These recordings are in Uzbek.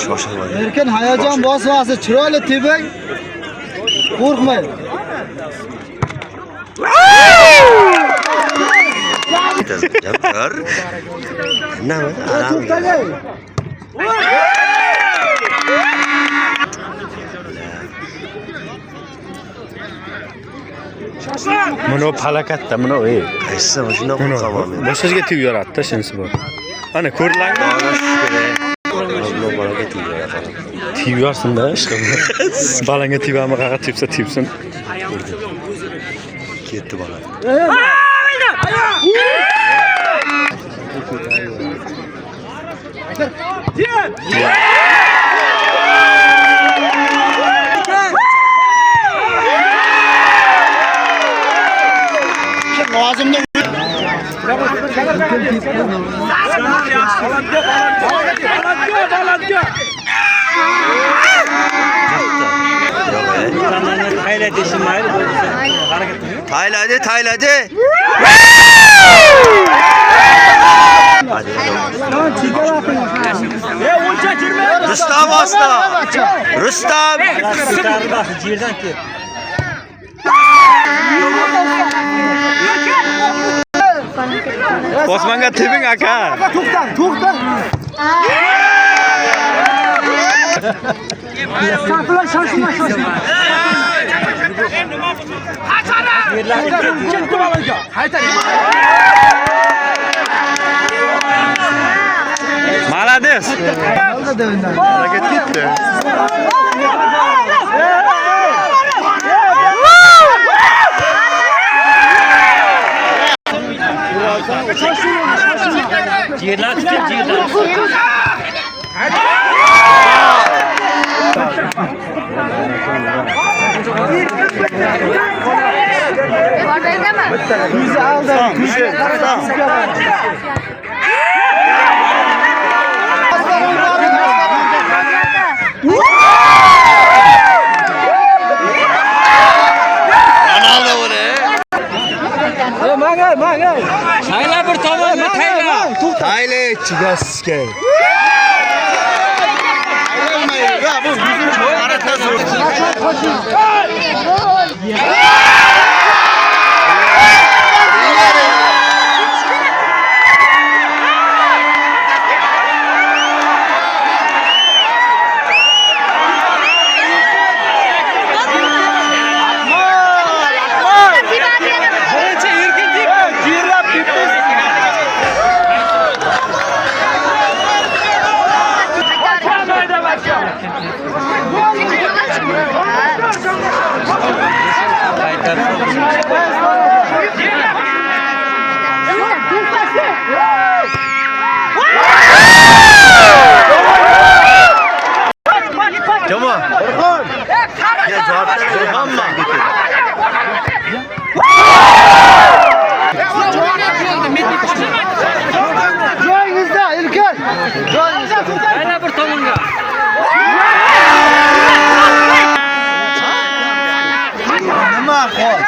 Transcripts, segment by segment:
Shoshilmadi. Erkin hayajon bosmasi, chiroyli tebak. Qo'rqmang. Jabr. Nima? Mana falakatda, mana Qaysi mashina qo'yqaman men. boshqaga tegib yoratdi, shunisi bor. Ana ko'rlangmi? Mana bolaga tegadi. Tegib yorsin-da, ishqilib. Balanga tegami, qaqa tepsa tepsin. Ketdi bola. Lozimni Tayladi. Rustam bosdi. Rustam. Osmonga tebing aka. To'xta. Shoshma. Молодец. Hareket gitti. Yüzü aldı. Mangay. Tayla bir tomonga tayla. Tayla chigaske. Joyingizda Ilkar. Tayla bir tomonga. Nima qol?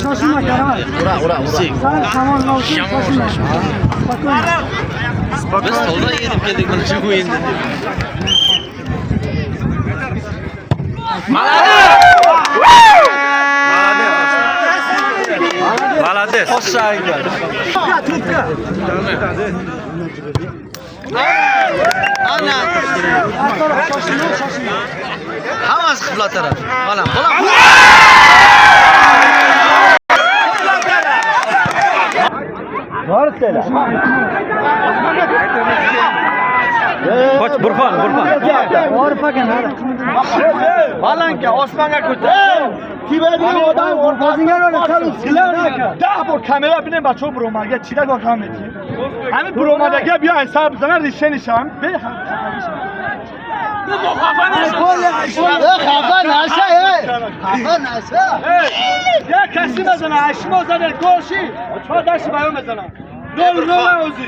Shoshma karam. Ura. Shamol novsin, shoshma. Biz to'g'ri yetib keldik mana shu o'yinda. Молодец. Trubka. Ana. Shoshma. Hammasi qibla taraf. Bolam. Bortela. Qoch Burxon. Orif aka nari. Balanka osmonga ko'tar. Tibadigan odam orqasiga oladi. Silar aka. ده بار کامera ببینیم بچه‌ها بروماگه چیکار با کام می‌کنی همین بروماگه بیا حساب بزنن ریشه نشم به خفا نشه یه کسی بزنه هشت بزنه گوشی چهار دست بیان بزنه Nola o'zi.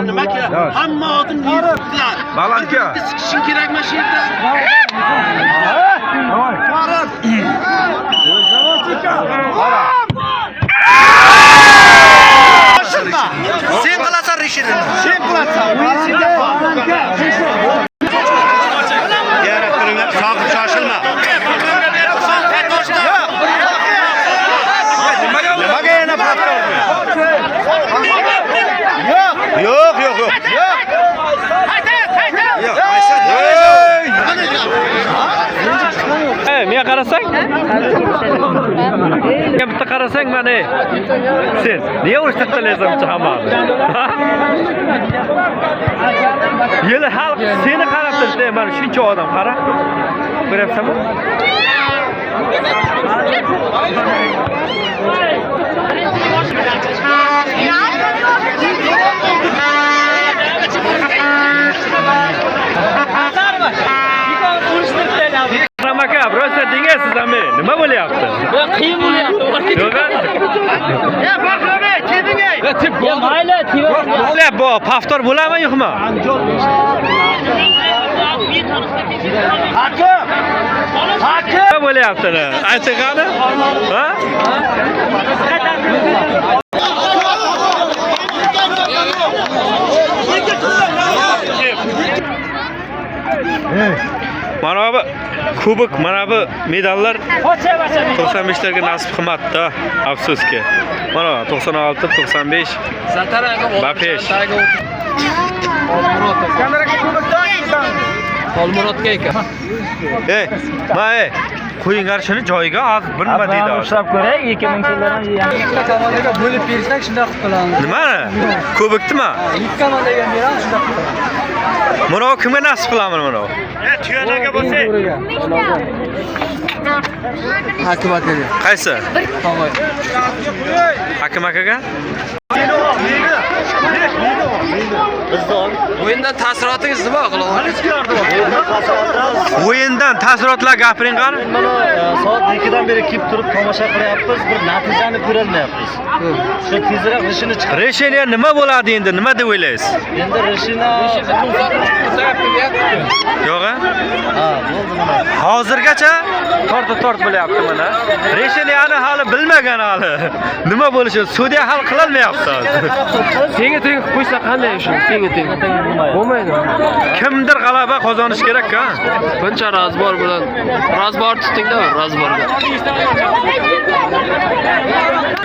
Nimaga? Hamma odam yuribdilar. Balandga. Sikishing kerakmi shu yerda? Sen qilasan rishini. Sen qilasan. Shoqib shoshilma. Nimaga yana paxta? Yo'q. Men qarasang? Men bitta qarasang mana. Sen niye urushtirlaysan hammani? Yili xalq seni qarab turibdi, mana shuncha odam qara. Ko'ryapsanmi? Aka, просто dengasiz ame. Nima bo'lyapti? Qiyin bo'lyapti. Ya Faxrami, keling. Ya mayli, Bo'lyapti bu, paftor bo'ladimi yo'qmi? Hakim. Nima bo'lyapti? Ayting qani? Ha? Mana bu kubok, mana bu medallar 95 larga nasib qilmadi. Afsuski. Mana 96, 95. Bapesh. Kameraga kubokdan. Olmurodga ekan. Qo'ying shuni joyiga hozir bir nima deydi. Ushlab ko'ray, 2000 so'mdan ikkita komandaga bo'lib bersak, shunday qilib qilamiz. Nima? Kubokdimi? Ikki komandaga beramiz, shunday qilib qilamiz. Mana kimga nasib qilaman mana? Tuyonaga bo'lsa. Hakim akaga. Qaysi? To'g'ri. Hakim akaga? O'yindan taassurotingiz nima qilyapsiz? O'yindan taassurotlar gapiring qani? Mana soat 2dan beri kelib turib tomosha qilyapmiz, bir natijani ko'rolmayapmiz. Shu tezroq ishini chiqar. Resheniya nima bo'ladi endi? Nima deb o'ylaysiz? Endi Rishina Yo'q a? ha, bo'ldi mana. Hozirgacha tort bo'lyapti mana. Resheniyani hali bilmagan hali. Nima bo'lishi sudya hal qila olmayapti. Tenga qo'ysa qanday shu? Tenga bo'lmaydi. Kimdir g'alaba qozonish kerak-ku. Buncha razbor bilan razbor tutdingda, razborga.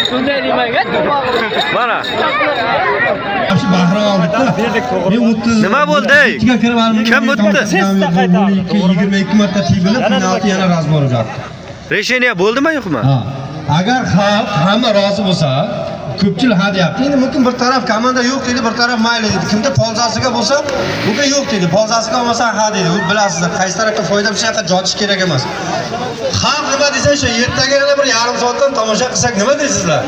Shunday demayga. Mana. Nima bo'ldi? Kim o'tdi? 22 marta tibilib, penalti yana razbor uzatdi. Resheniya bo'ldimi yo'qmi? Agar xalq hamma rozi bo'lsa, ko'pchilik ha deyapti. Endi mumkin bir taraf komanda yo'q dedi, bir taraf mayli dedi. Kimda polzasiga bo'lsa, bunga yo'q dedi. Polzasiga olmasa ha dedi. U bilasizlar, qaysi tarafga foyda bir yoqqa jotish kerak emas. Xalq nima desa o'sha ertaga yana bir yarim soatdan tomosha qilsak nima deysizlar?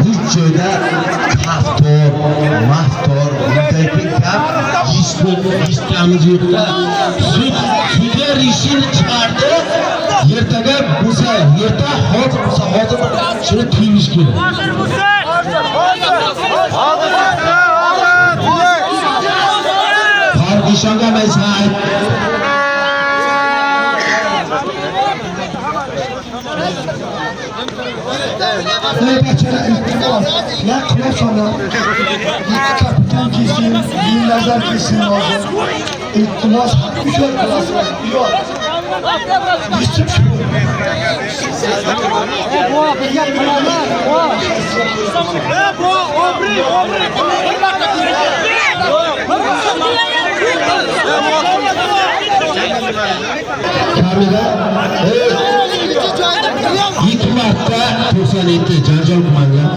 Bu joyda maftor, bunday gap eshitganimiz yo'qda. Sudya rishini chiqardi. Ertaga bo'lsa, hozir bo'lsa, shuni tuyulish kerak. Farqishonga maysan. Kapitan kesin, nazar kesin lazım. İltimas güzel klasın. Yok. Geçip şu. kamida 2 marta 97 janjal qilingan.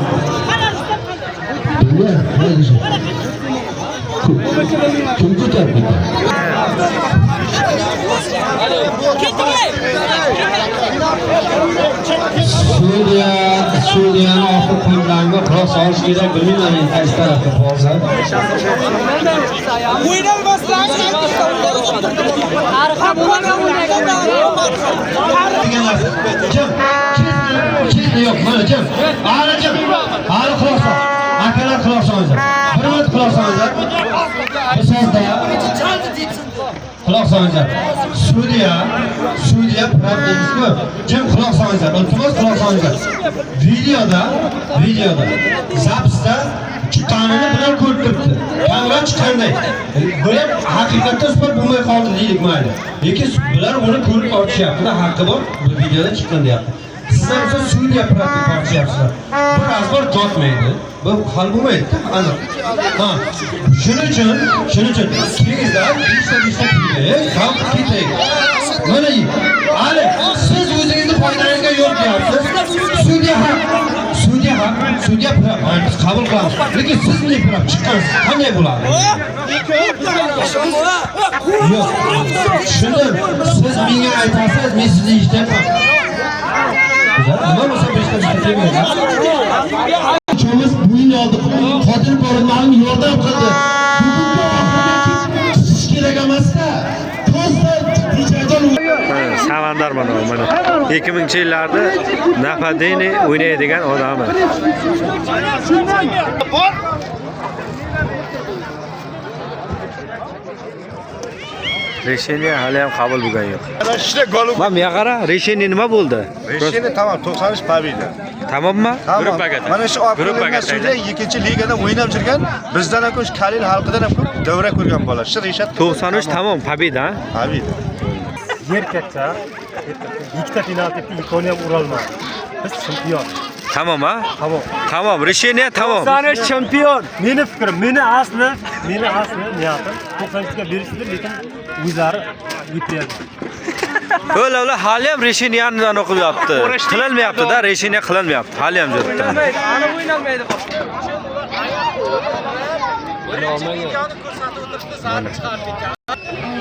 Kim ko'tardi? Sudiyani oxir qilganga qilos olish kerak, bilmayman men qaysi tarafga hozir. Kim yo'q, mana kim? Hali kim? Hali qilos ol. Akalar qilos olinglar. Bir minut qilos olinglar. Misozda qilos olinglar. Sudiya pravdingizmi? Kim qilos olinglar? Iltimos qilos olinglar. Videoda zapsda chiqqanini bilan ko'rib turibdi. Kamera chiqqanday. Bular haqiqatda isbot bo'lmay qoldi deylik mayli. Lekin bular uni ko'rib ortishyapti, haqqi bor. Bu videoda chiqqan deyapti. Sizlar esa Suriya praktik ortishyapsizlar. Bir azbor jotmaydi. Bu hal bo'lmaydi. Aniq. Ha. Shuning uchun kelingizlar, ishta xalq ketaylik. Mana hali siz o'zingizni foydangizga yo'q deyapsiz. Sudya biz qabul qilamiz. Lekin siz nima qilib chiqqansiz? Qanday bo'ladi? Yo'q. Shuni siz menga aytasiz, men sizni eshitaman. Nima bo'lsa beshta kelmaydi. Uchimiz bo'yin oldi. Qotil ko'rinmalim yordam qildi. Siz kerak emas-da. Samandar mana 2000-yillarda Napadeni o'ynaydigan odami. Решение hali ham qabul bo'lgan yo'q. Mana bu yoqqa решение nima bo'ldi? Решение tamam 93 победа. Tamommi? Mana shu Afrika sudya 2-ligada o'ynab jirgan, bizdan ham ko'p Kalil xalqidan ham ko'p davra ko'rgan bola. Shu Reshat 93 tamom победа. Победа. Yer katta. Ikkita final tepdi, ikkovini ham urolmadi. Biz chempion. Tamom, ha? Tamom, решение tamom. 93 chempion. Meni fikrim, meni asli niyatim 93 ga berishdi, lekin o'zlari yutdi. O'la hali ham решениeni o'qiyapti. Qilinmayapti-da, решение qilinmayapti. Hali ham yuribdi. Ana o'ynalmaydi.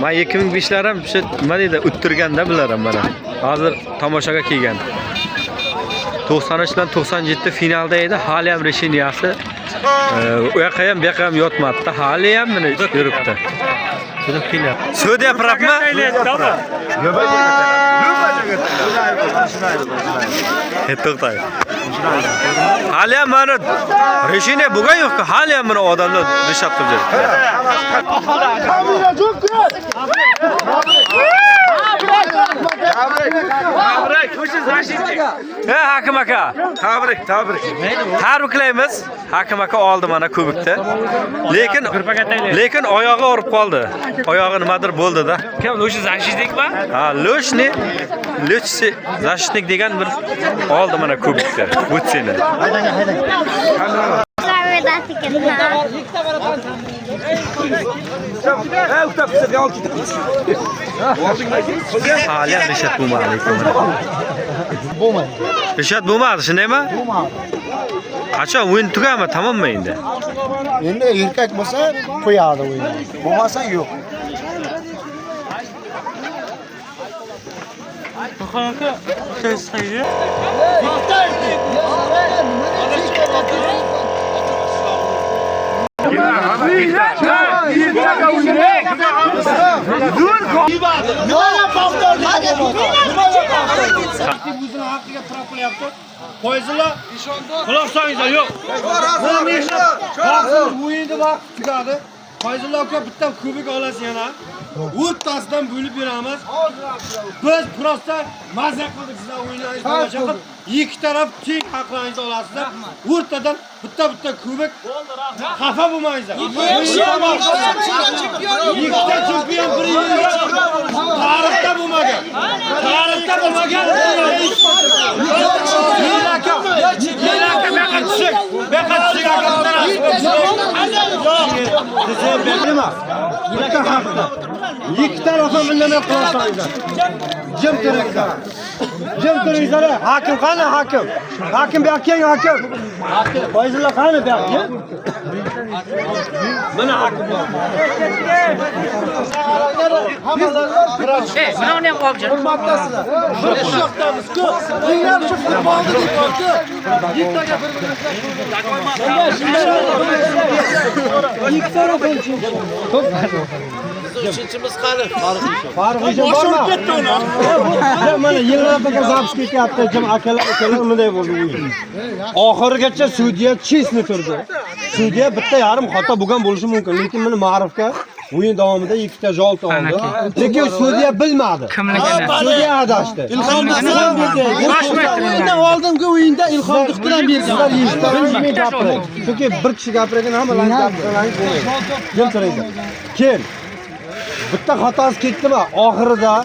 Men 2005lar ham shu nima deydi, o'ttirganda bular ham mana. Hozir tomoshaga kelgan. 93 bilan 97 finalda edi, hali ham resheniyasi u yoqqa ham bu yoqqa ham yotmadi. Hali ham mana yuribdi. Sudya pravmi? To'xtay. Hali ham mana resheniya bo'lgan yo'q-ku, hali ham mana odamlar rishab qilib Hakim aka, tabrik. Tabriklaymiz. Hakim aka oldi mana kubikni. Lekin oyog'i urib qoldi. Oyog'i nimadir bo'ldi-da. Kim Lush Zashidnikmi? Ha, Lush Zashidnik degan bir oldi mana kubikni. Butsini. Hali ham Rishat bo'lmadi. Rishat bo'lmadi, shundaymi? Qachon o'yin tugadimi? Tamommi endi? Endi erkak bo'lsa qo'yadi o'yinni. Bo'lmasa yo'q. Qo'yizlar, quloq solinglar, yo'q. O'yinda vaqt tugadi. Qo'yizlar aka bitta kubik olasiz yana. O'rtasidan bo'lib beramiz. Biz prosta mazza qildik sizlar o'yinlaringizni tomosha qilib, ikki taraf teng haqlaringizni olasizlar. O'rtadan bitta kubik. Xafa bo'lmangizlar. Ikkita chempion bir yilga tarixda bo'lmagan. Yelaka beqatishik aka. Nima? Bitta hafta. Ikki taraf ham indamay qilsangiz. Jim turinglar. Jim turinglar. Hokim qani hokim? Hokim bu yoqqa keng hokim. Foyzullo qani bu yoqqa? Mana hokim. Buni ham qolib jir. Bir ish yoqdamiz-ku. Ringlar shu futbolni deyapti. Yittaga ikki taraf ham Uchinchimiz qani? Farqi bormi? Ketdi uni. Mana yillarga zapis ketyapti, jim akalar bunday bo'ldi o'yin. Oxirigacha sudya chesni turdi. Sudya bitta yarim xato bo'lgan bo'lishi mumkin, lekin meni ma'rifga o'yin davomida ikkita jol oldi. Lekin sudya bilmadi. Sudya adashdi. Ilhom Hasan berdi. O'yindan oldingi o'yinda Ilhom Duxtidan bergan. Chunki bir kishi gapirgan hammalarni gapirganingiz bo'lmaydi. Jim turinglar. Keyin bitta xatosi ketdimi? Oxirida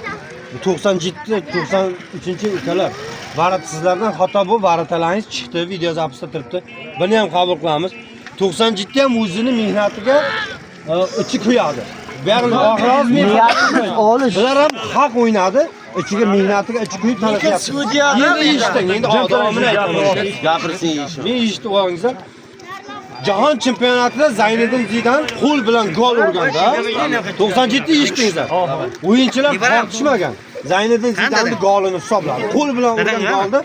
97-93 ukalar varatsizlardan xato bu varatalaringiz chiqdi, video zapisda turibdi. Buni ham qabul qilamiz. 97 ham o'zini mehnatiga ichi kuyadi. Ba'zi oxirgi mehnat olish. Ular ham haq o'ynadi. Ichiga mehnatiga ichi kuyib tanashyapti. Endi eshitding, endi odamini aytaman. Gapirsin eshit. Men eshitib olingizlar. Jahon chempionatida Zayniddin Zidan qo'l bilan gol urganda 97 eshitdingizlar. O'yinchilar tortishmagan. Zayniddin Zidanning golini hisobladi. Qo'l bilan urgan golda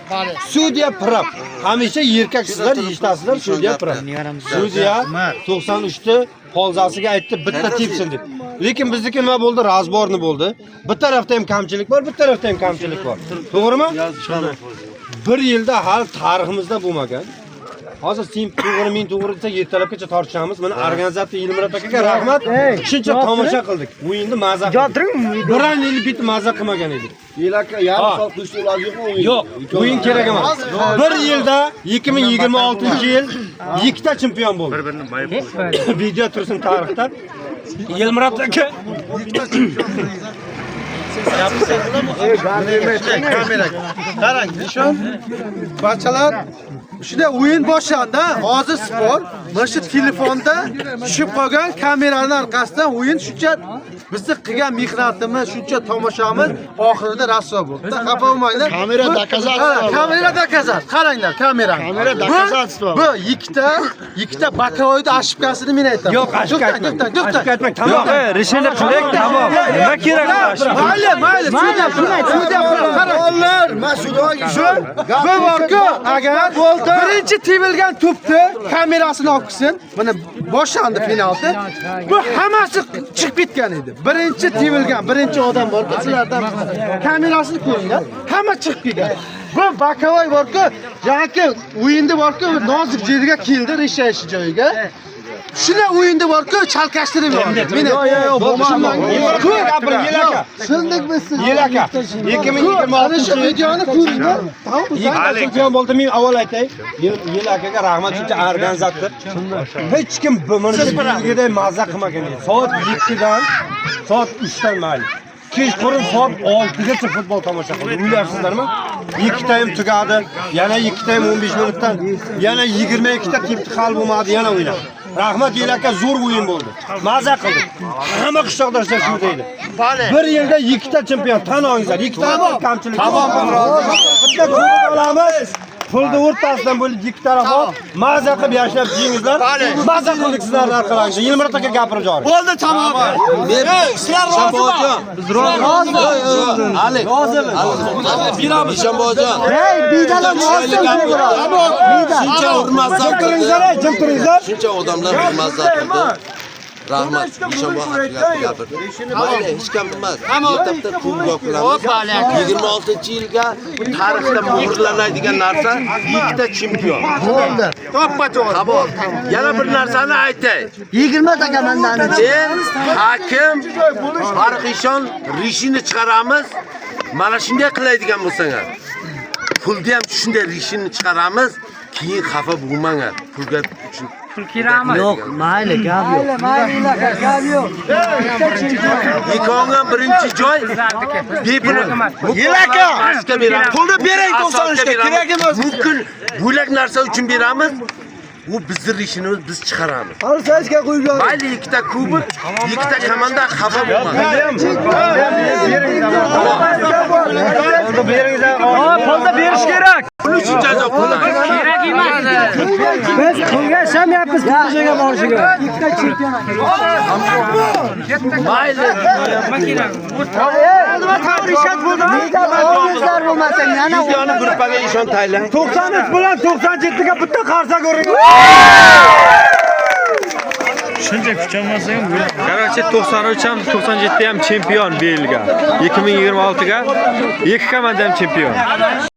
sudya pirab. Hamisha erkaksizlar eshitasizlar, sudya pirab. Sudya 93da polzasiga aytdi, bitta tepsin deb. Lekin bizniki nima bo'ldi? Razborni bo'ldi. Bir tarafda ham kamchilik bor, bir tarafda ham kamchilik bor. To'g'rimi? Bir yilda hal tariximizda bo'lmagan. Hozir sen to'g'ri, men to'g'ri desa ertalabgacha tortishamiz. Mana organizator Yilmurat akaga rahmat. Shuncha tomosha qildik. O'yinni maza qildik. Biron yil bitta maza qilmagan edik. Yilaka yarim soat qo'shib iloji yo'qmi o'yin? Yo'q, o'yin kerak emas. Bir yilda 2026-yil ikkita chempion bo'ldi. Video tursin tarixda. Yilmurat aka Qarang, nishon barchalar shunday o'yin boshlandi. Hozir sport mana shu telefonda tushib qolgan kameraning orqasidan o'yin shuncha bizni qilgan mehnatimiz, shuncha tomoshamız oxirida rasvo bo'ldi. Xafa bo'lmanglar. Kamera doказательство. Kamera doказательство. Qaranglar, kamera. Kamera doказательство. Bu ikkita bakovoyda ошибкасini men aytaman. yo'q, ошибка aytmang. Tamom. Rishini qiling, tamom. Nima kerak Mayli, sudya qarang. Onlar Masudoga Bu borku agar birinchi tevilgan to'pni kamerasini olsin. Mana boshlandi penalti. Bu hammasi chiqib ketgan edi. Birinchi tevilgan, birinchi odam borku, sizlardan kamerasini ko'ringlar. Hamma chiqib ketgan. Bu bakovoy borku, yoki o'yinda borku, nozik yerga keldi, reshayish joyiga. Shuna o'yinda borku, chalkashtirib yubordi. Meni Shunday bo'lsin. Yilaka 2026 videoni ko'ringlar. chempion bo'ldi. Men avval aytay, Yilakaga rahmat, chunki organizator. Hech kim mana shu bizga mazza qilmagan edi. Soat 2dan soat 3dan mayli. Kechqurun soat 6gacha futbol tomosha qildik. O'ylarsizlarmi? 2 taym tugadi, yana 2 taym 15 minutdan, yana 22 ta tepdi hal bo'lmadi, yana o'ynadi. Rahmat Yilaka, zo'r o'yin bo'ldi. Mazza qildik. Hamma qishloqdoshlar shu deydi. Bir yilda 2 ta chempion tan olinglar. 2 ta kamchilik. Tamom, bitta kubok olamiz. Pulni o'rtasidan bo'lib ikki taraf mazza qilib yashab yeyingizlar. Mazza qildik sizlarning orqalaringizda. Yilmurat aka gapirib jori. Bo'ldi, tamom. Sizlar rozimi? Biz rozimiz. Ali. Beramiz. Shambojon. Hey, bidalar Shuncha urmasdan Jim turinglar. Shuncha odamlar urmasdan qildi. Rahmat, Ishanbo haqiqatni gapirdi. Mayli, hech kim bilmas. Ertabda kubok qilamiz. 26-yilga tarixda muhrlanadigan narsa ikkita chempion. bo'ldi. Toppa-to'g'ri. Qabul. Yana bir narsani aytay. 20 ta komandani. Hakim Farqishon rishini chiqaramiz. Mana shunday qiladigan bo'lsangiz. Pulni ham shunday rishini chiqaramiz. Keyin xafa bo'lmanglar. Pulga uchun Pul kerakmi? Yo'q, mayli, gap yo'q. Gap yo'q. Yikongan birinchi joy Yilaka. Pulni bering 93 ga kerak emas. Mumkin bo'lak narsa uchun beramiz. Bu bizning ishimiz, biz chiqaramiz. Alsashga qo'ygan. Mayli ikkita kubok, ikkita komanda xafa bo'lmadi. Polda berish kerak. Buning uchun jazo qo'llanadi. Kerak emas. Biz pulga ishlamayapmiz, pulga borishiga. Ikkita chempion. Mayli. O'zlar bo'lmasa yana Videoni gruppaga ishontaylar. 93 bilan 97 ga bitta qarsa ko'ring. Shuncha kuch olmasa ham Короче, 93 ham 97 ham chempion belga. 2026 ga 2 komanda ham chempion.